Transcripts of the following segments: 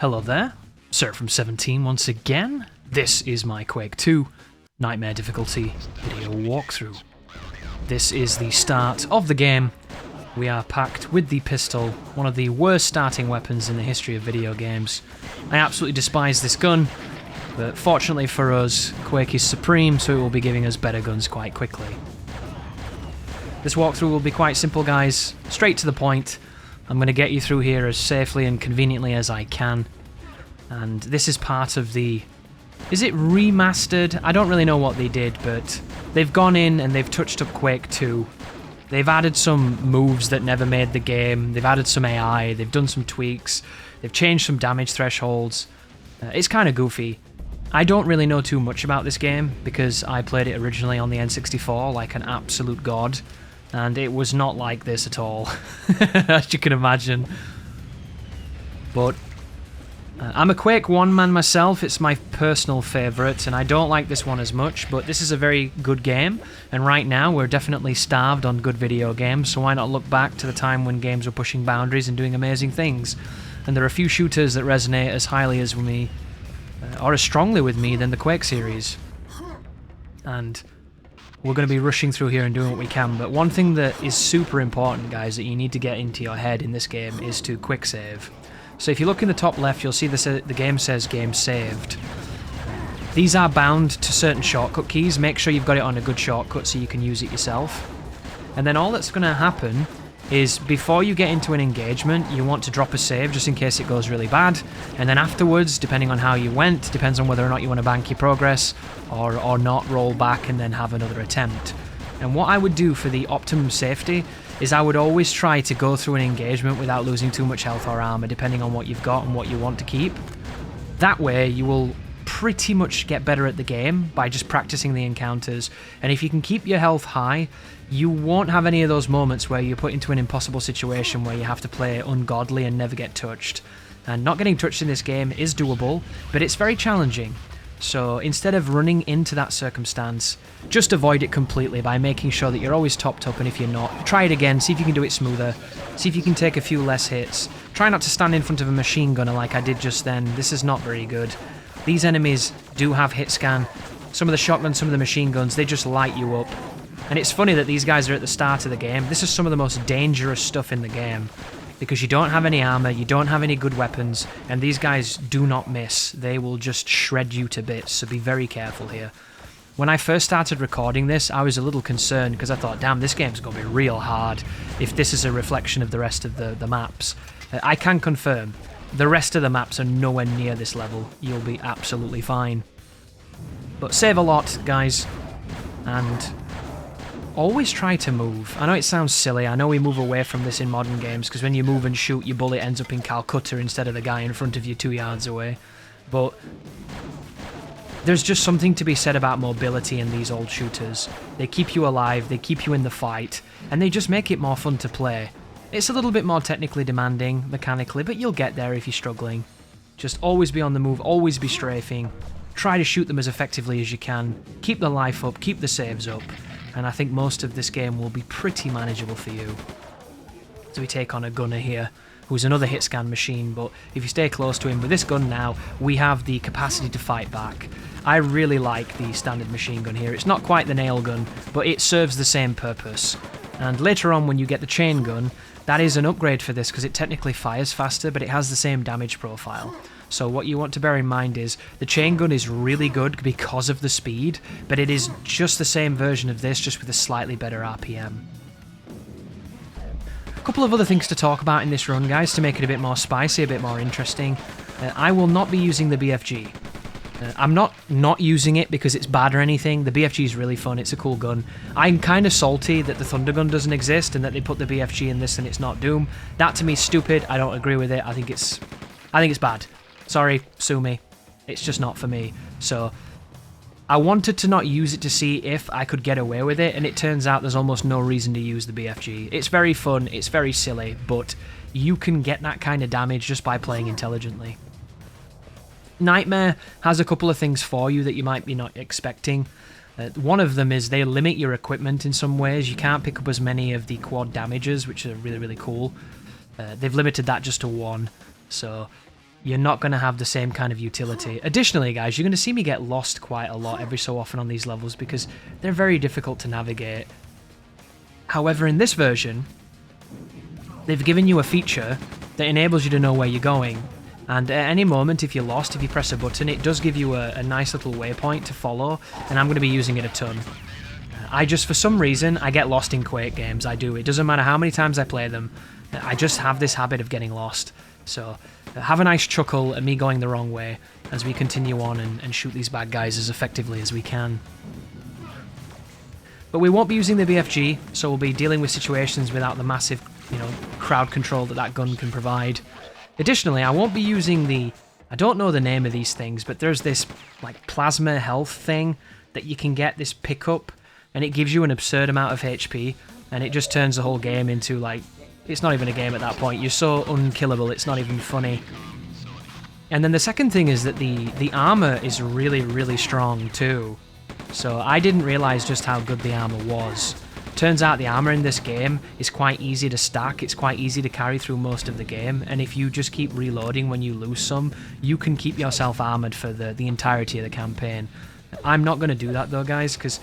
Hello there, Sir from 17 once again. This is my Quake 2 Nightmare difficulty video walkthrough. This is the start of the game. We are packed with the pistol, one of the worst starting weapons in the history of video games. I absolutely despise this gun, but fortunately for us, Quake is supreme, so it will be giving us better guns quite quickly. This walkthrough will be quite simple, guys, straight to the point. I'm going to get you through here as safely and conveniently as I can. And this is part of the... Is it Remastered? I don't really know what they did, but they've gone in and they've touched up Quake 2. They've added some moves that never made the game. They've added some AI. They've done some tweaks. They've changed some damage thresholds. It's kind of goofy. I don't really know too much about this game because I played it originally on the N64 like an absolute god. And it was not like this at all, as you can imagine. But I'm a Quake 1 man myself, it's my personal favourite, and I don't like this one as much, but this is a very good game, and right now we're definitely starved on good video games, so why not look back to the time when games were pushing boundaries and doing amazing things. And there are a few shooters that resonate as highly as with me, or as strongly with me than the Quake series. And we're going to be rushing through here and doing what we can, but one thing that is super important, guys, that you need to get into your head in this game is to quick save. So if you look in the top left, you'll see the game says game saved. These are bound to certain shortcut keys. Make sure you've got it on a good shortcut so you can use it yourself. And then all that's going to happen is before you get into an engagement, you want to drop a save just in case it goes really bad. And then afterwards, depending on how you went, depends on whether or not you want to bank your progress or not, roll back and then have another attempt. And what I would do for the optimum safety is I would always try to go through an engagement without losing too much health or armor, depending on what you've got and what you want to keep. That way, you will pretty much get better at the game by just practicing the encounters. And if you can keep your health high, you won't have any of those moments where you're put into an impossible situation where you have to play ungodly and never get touched. And not getting touched in this game is doable, but it's very challenging. So instead of running into that circumstance, just avoid it completely by making sure that you're always topped up, and if you're not, try it again, see if you can do it smoother, see if you can take a few less hits. Try not to stand in front of a machine gunner like I did just then. This is not very good. These enemies do have hit scan. Some of the shotguns, some of the machine guns, they just light you up. And it's funny that these guys are at the start of the game. This is some of the most dangerous stuff in the game, because you don't have any armor, you don't have any good weapons, and these guys do not miss. They will just shred you to bits, so be very careful here. When I first started recording this, I was a little concerned because I thought, damn, this game's going to be real hard if this is a reflection of the rest of the maps. I can confirm, the rest of the maps are nowhere near this level. You'll be absolutely fine. But save a lot, guys, and always try to move. I know it sounds silly, I know we move away from this in modern games, because when you move and shoot, your bullet ends up in Calcutta instead of the guy in front of you 2 yards away. But there's just something to be said about mobility in these old shooters. They keep you alive, they keep you in the fight, and they just make it more fun to play. It's a little bit more technically demanding, mechanically, but you'll get there if you're struggling. Just always be on the move, always be strafing. Try to shoot them as effectively as you can. Keep the life up, keep the saves up. And I think most of this game will be pretty manageable for you. So we take on a gunner here, who's another hit scan machine, but if you stay close to him with this gun now, we have the capacity to fight back. I really like the standard machine gun here. It's not quite the nail gun, but it serves the same purpose. And later on when you get the chain gun, that is an upgrade for this because it technically fires faster, but it has the same damage profile. So what you want to bear in mind is the chain gun is really good because of the speed, but it is just the same version of this, just with a slightly better RPM. A couple of other things to talk about in this run, guys, to make it a bit more spicy, a bit more interesting. I will not be using the BFG. I'm not using it because it's bad or anything. The BFG is really fun, it's a cool gun. I'm kind of salty that the Thunder Gun doesn't exist and that they put the BFG in this and it's not Doom. That to me is stupid, I don't agree with it, I think it's bad. Sorry, sue me. It's just not for me. So I wanted to not use it to see if I could get away with it, and it turns out there's almost no reason to use the BFG. It's very fun, it's very silly, but you can get that kind of damage just by playing intelligently. Nightmare has a couple of things for you that you might be not expecting. One of them is they limit your equipment in some ways. You can't pick up as many of the quad damages, which are really, really cool. They've limited that just to one. So you're not going to have the same kind of utility. Additionally, guys, you're going to see me get lost quite a lot every so often on these levels because they're very difficult to navigate. However, in this version, they've given you a feature that enables you to know where you're going. And at any moment, if you're lost, if you press a button, it does give you a nice little waypoint to follow, and I'm going to be using it a ton. For some reason, I get lost in Quake games. I do. It doesn't matter how many times I play them. I just have this habit of getting lost. So have a nice chuckle at me going the wrong way as we continue on and shoot these bad guys as effectively as we can. But we won't be using the BFG, so we'll be dealing with situations without the massive, crowd control that gun can provide. Additionally, I won't be using I don't know the name of these things, but there's this like plasma health thing that you can get, this pickup, and it gives you an absurd amount of HP, and it just turns the whole game into like, it's not even a game at that point. You're so unkillable, it's not even funny. And then the second thing is that the armor is really, really strong too. So I didn't realize just how good the armor was. Turns out the armor in this game is quite easy to stack, it's quite easy to carry through most of the game, and if you just keep reloading when you lose some, you can keep yourself armored for the entirety of the campaign. I'm not going to do that though, guys, because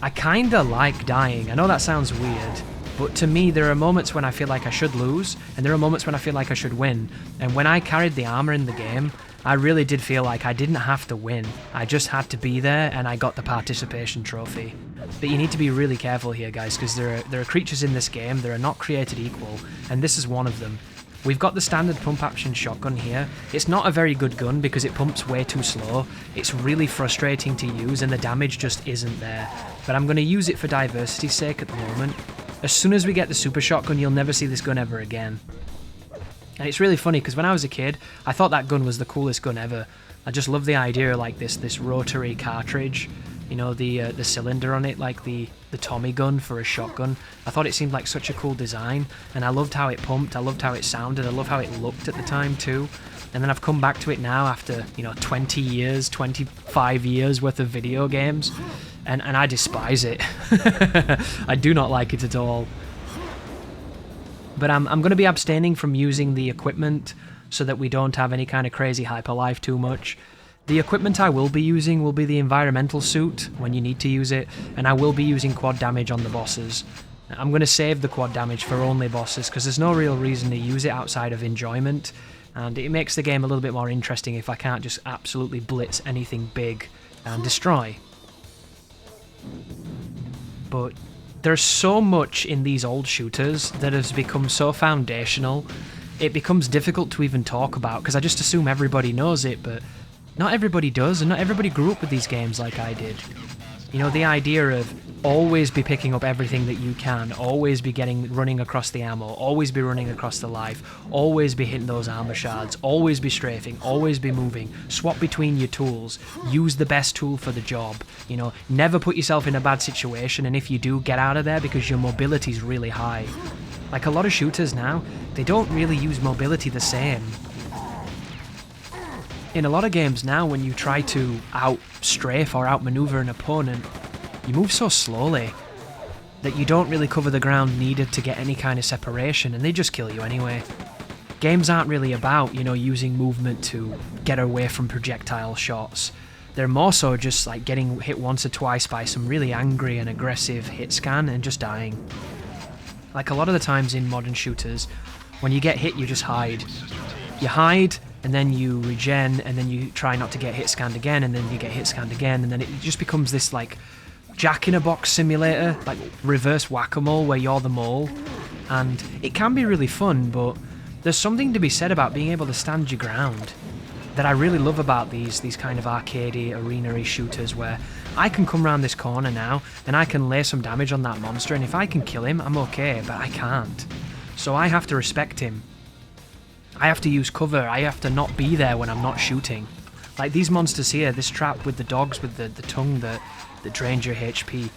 I kinda like dying. I know that sounds weird, but to me there are moments when I feel like I should lose, and there are moments when I feel like I should win. And when I carried the armor in the game, I really did feel like I didn't have to win. I just had to be there, and I got the participation trophy. But you need to be really careful here, guys, because there are creatures in this game that are not created equal, and this is one of them. We've got the standard pump-action shotgun here. It's not a very good gun because it pumps way too slow. It's really frustrating to use, and the damage just isn't there. But I'm going to use it for diversity's sake at the moment. As soon as we get the super shotgun, you'll never see this gun ever again. And it's really funny because when I was a kid, I thought that gun was the coolest gun ever. I just love the idea of like this rotary cartridge, the cylinder on it, like the Tommy gun for a shotgun. I thought it seemed like such a cool design, and I loved how it pumped, I loved how it sounded, I loved how it looked at the time too. And then I've come back to it now after 20 years, 25 years worth of video games, and I despise it. I do not like it at all. But I'm going to be abstaining from using the equipment so that we don't have any kind of crazy hyperlife too much. The equipment I will be using will be the environmental suit when you need to use it, and I will be using quad damage on the bosses. I'm going to save the quad damage for only bosses because there's no real reason to use it outside of enjoyment, and it makes the game a little bit more interesting if I can't just absolutely blitz anything big and destroy. But there's so much in these old shooters that has become so foundational, it becomes difficult to even talk about because I just assume everybody knows it, but not everybody does, and not everybody grew up with these games like I did. The idea of always be picking up everything that you can, always be running across the ammo, always be running across the life, always be hitting those armor shards, always be strafing, always be moving, swap between your tools, use the best tool for the job, never put yourself in a bad situation, and if you do, get out of there because your mobility's really high. Like a lot of shooters now, they don't really use mobility the same. In a lot of games now, when you try to out-strafe or out-maneuver an opponent, you move so slowly that you don't really cover the ground needed to get any kind of separation, and they just kill you anyway. Games aren't really about, using movement to get away from projectile shots. They're more so just like getting hit once or twice by some really angry and aggressive hit scan and just dying. Like a lot of the times in modern shooters, when you get hit, you just hide. You hide, and then you regen, and then you try not to get hit scanned again, and then you get hit scanned again, and then it just becomes this like jack-in-a-box simulator, like reverse whack-a-mole where you're the mole. And it can be really fun, but there's something to be said about being able to stand your ground that I really love about these kind of arcadey, arena-y shooters where I can come around this corner now, and I can lay some damage on that monster, and if I can kill him, I'm okay, but I can't. So I have to respect him. I have to use cover, I have to not be there when I'm not shooting. Like these monsters here, this trap with the dogs with the tongue that drains your HP.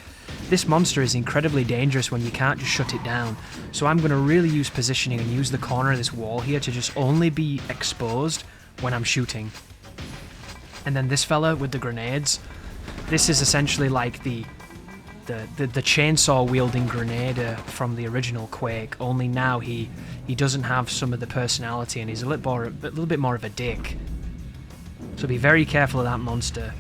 This monster is incredibly dangerous when you can't just shut it down. So I'm going to really use positioning and use the corner of this wall here to just only be exposed when I'm shooting. And then this fella with the grenades, this is essentially like the the chainsaw-wielding Grenadier from the original Quake, only now he doesn't have some of the personality and he's a little bit more of a dick. So be very careful of that monster.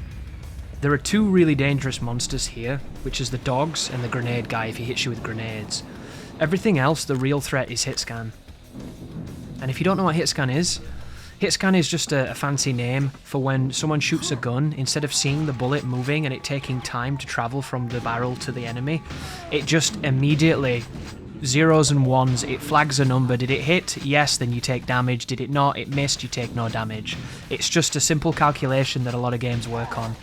There are two really dangerous monsters here, which is the dogs and the grenade guy if he hits you with grenades. Everything else, the real threat is hitscan. And if you don't know what hitscan is just a fancy name for when someone shoots a gun, instead of seeing the bullet moving and it taking time to travel from the barrel to the enemy, it just immediately, zeros and ones, it flags a number. Did it hit? Yes, then you take damage. Did it not? It missed, you take no damage. It's just a simple calculation that a lot of games work on.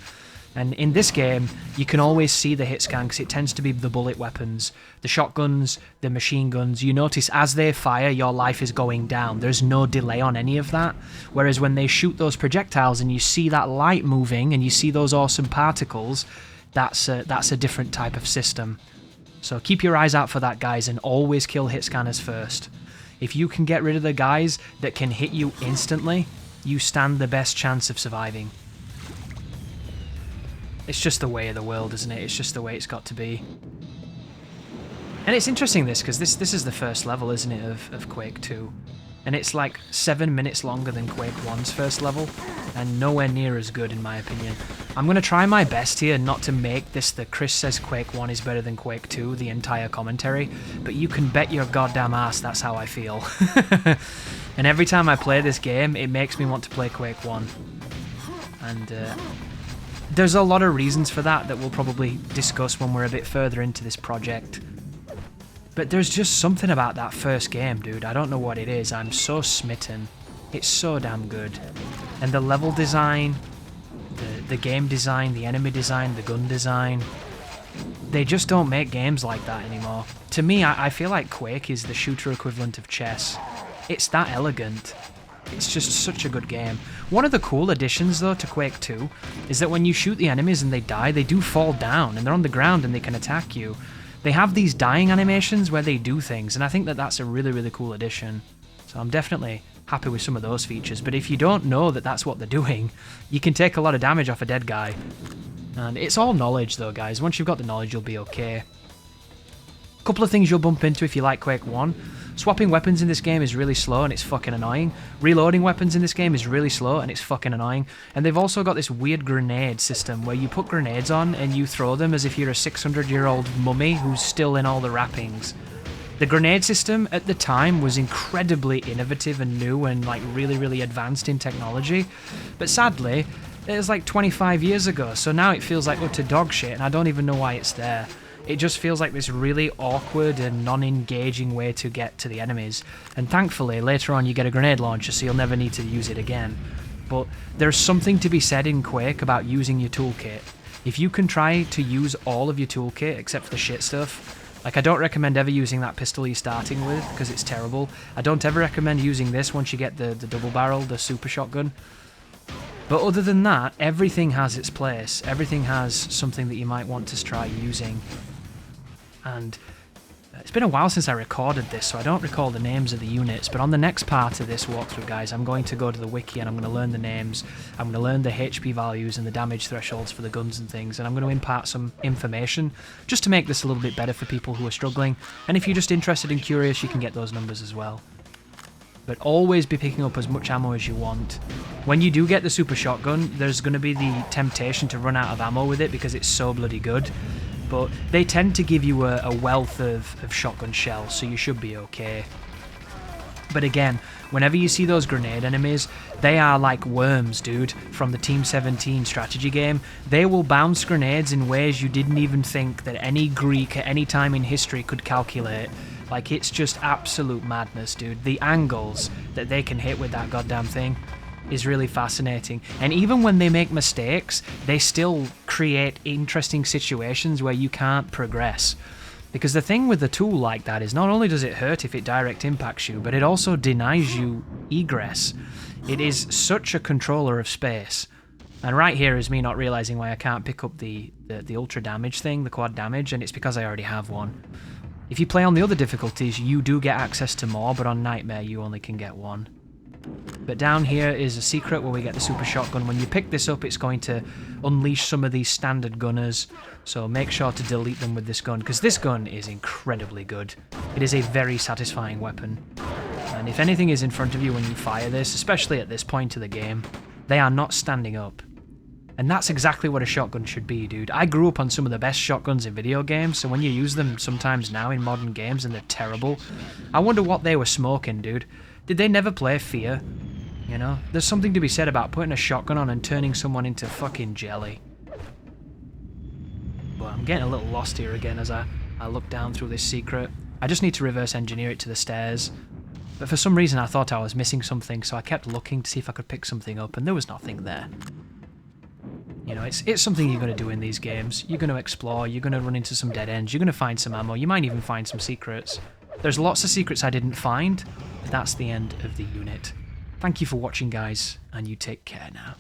And in this game, you can always see the hit scan because it tends to be the bullet weapons, the shotguns, the machine guns. You notice as they fire, your life is going down. There's no delay on any of that. Whereas when they shoot those projectiles and you see that light moving and you see those awesome particles, that's a different type of system. So keep your eyes out for that, guys, and always kill hit scanners first. If you can get rid of the guys that can hit you instantly, you stand the best chance of surviving. It's just the way of the world, isn't it? It's just the way it's got to be. And it's interesting because this is the first level, isn't it, of Quake 2. And it's like 7 minutes longer than Quake 1's first level, and nowhere near as good in my opinion. I'm going to try my best here not to make this the Chris says Quake 1 is better than Quake 2, the entire commentary, but you can bet your goddamn ass that's how I feel. And every time I play this game, it makes me want to play Quake 1. And there's a lot of reasons for that we'll probably discuss when we're a bit further into this project. But there's just something about that first game, dude. I don't know what it is. I'm so smitten. It's so damn good. And the level design, the game design, the enemy design, the gun design, they just don't make games like that anymore. To me, I feel like Quake is the shooter equivalent of chess. It's that elegant. It's just such a good game. One of the cool additions, though, to Quake 2 is that when you shoot the enemies and they die, they do fall down, and they're on the ground and they can attack you. They have these dying animations where they do things, and I think that that's a really, really cool addition. So I'm definitely happy with some of those features, but if you don't know that that's what they're doing, you can take a lot of damage off a dead guy. And it's all knowledge, though, guys. Once you've got the knowledge, you'll be okay. A couple of things you'll bump into if you like Quake 1. Swapping weapons in this game is really slow and it's fucking annoying. Reloading weapons in this game is really slow and it's fucking annoying. And they've also got this weird grenade system where you put grenades on and you throw them as if you're a 600-year-old mummy who's still in all the wrappings. The grenade system at the time was incredibly innovative and new and like really, really advanced in technology. But sadly, it was like 25 years ago, so now it feels like utter dog shit and I don't even know why it's there. It just feels like this really awkward and non-engaging way to get to the enemies. And thankfully, later on you get a grenade launcher, so you'll never need to use it again. But there's something to be said in Quake about using your toolkit. If you can try to use all of your toolkit, except for the shit stuff, like I don't recommend ever using that pistol you're starting with, because it's terrible. I don't ever recommend using this once you get the double barrel, the super shotgun. But other than that, everything has its place. Everything has something that you might want to try using. And it's been a while since I recorded this, so I don't recall the names of the units, but on the next part of this walkthrough, guys, I'm going to go to the wiki and I'm going to learn the names, I'm going to learn the HP values and the damage thresholds for the guns and things, and I'm going to impart some information just to make this a little bit better for people who are struggling, and if you're just interested and curious, you can get those numbers as well. But always be picking up as much ammo as you want. When you do get the super shotgun, there's going to be the temptation to run out of ammo with it because it's so bloody good. But they tend to give you a wealth of shotgun shells, so you should be okay. But again, whenever you see those grenade enemies, they are like worms, dude, from the Team 17 strategy game. They will bounce grenades in ways you didn't even think that any Greek at any time in history could calculate. Like, it's just absolute madness, dude. The angles that they can hit with that goddamn thing is really fascinating. And even when they make mistakes, they still create interesting situations where you can't progress. Because the thing with a tool like that is not only does it hurt if it direct impacts you, but it also denies you egress. It is such a controller of space. And right here is me not realizing why I can't pick up the ultra damage thing, the quad damage, and it's because I already have one. If you play on the other difficulties, you do get access to more, but on Nightmare you only can get one. But down here is a secret where we get the super shotgun. When you pick this up, it's going to unleash some of these standard gunners. So make sure to delete them with this gun, because this gun is incredibly good. It is a very satisfying weapon. And if anything is in front of you when you fire this, especially at this point of the game, they are not standing up. And that's exactly what a shotgun should be, dude. I grew up on some of the best shotguns in video games, so when you use them sometimes now in modern games and they're terrible, I wonder what they were smoking, dude. Did they never play Fear? You know, there's something to be said about putting a shotgun on and turning someone into fucking jelly. But I'm getting a little lost here again as I look down through this secret. I just need to reverse engineer it to the stairs. But for some reason I thought I was missing something, so I kept looking to see if I could pick something up, and there was nothing there. You know, it's something you're going to do in these games. You're going to explore, you're going to run into some dead ends, you're going to find some ammo, you might even find some secrets. There's lots of secrets I didn't find, but that's the end of the unit. Thank you for watching, guys, and you take care now.